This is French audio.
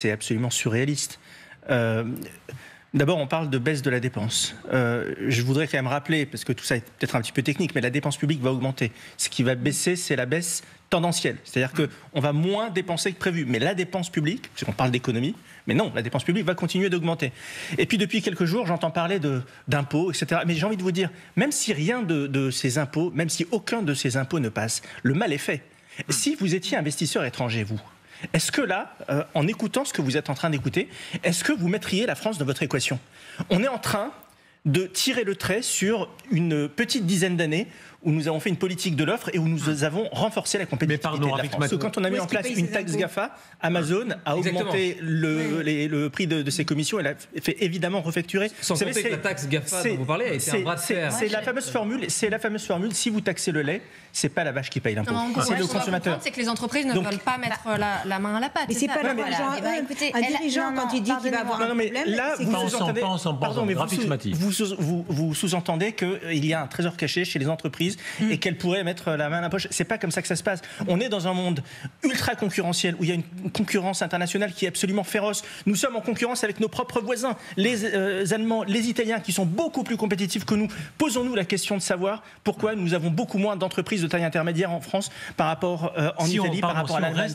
C'est absolument surréaliste. D'abord, on parle de baisse de la dépense. Je voudrais quand même rappeler, parce que tout ça est peut-être un petit peu technique, mais la dépense publique va augmenter. Ce qui va baisser, c'est la baisse tendancielle. C'est-à-dire qu'on va moins dépenser que prévu. Mais la dépense publique, parce qu'on parle d'économie, mais non, la dépense publique va continuer d'augmenter. Et puis depuis quelques jours, j'entends parler d'impôts, etc. Mais j'ai envie de vous dire, même si rien de ces impôts, même si aucun de ces impôts ne passe, le mal est fait. Si vous étiez investisseur étranger, vous, est-ce que là, en écoutant ce que vous êtes en train d'écouter, est-ce que vous mettriez la France dans votre équation ? On est en train de tirer le trait sur une petite dizaine d'années où nous avons fait une politique de l'offre et où nous avons renforcé la compétitivité de la France. Parce que quand on a mis en place une taxe GAFA, Amazon a augmenté le prix de ses commissions. Elle a fait évidemment refacturer. Sans compter que la taxe GAFA dont vous parlez a été un bras de fer. C'est la fameuse formule, si vous taxez le lait, c'est pas la vache qui paye l'impôt, c'est le consommateur. C'est que les entreprises ne veulent pas mettre la main à la pâte. Mais c'est pas le dirigeant. Un dirigeant, quand il dit qu'il va avoir un problème, là, vous sous-entendez qu'il y a un trésor caché chez les entreprises et qu'elles pourraient mettre la main à la poche. C'est pas comme ça que ça se passe. On est dans un monde ultra concurrentiel où il y a une concurrence internationale qui est absolument féroce. Nous sommes en concurrence avec nos propres voisins, les Allemands, les Italiens, qui sont beaucoup plus compétitifs que nous. Posons-nous la question de savoir pourquoi nous avons beaucoup moins d'entreprises de taille intermédiaire en France par rapport en Italie, par rapport à l'Allemagne.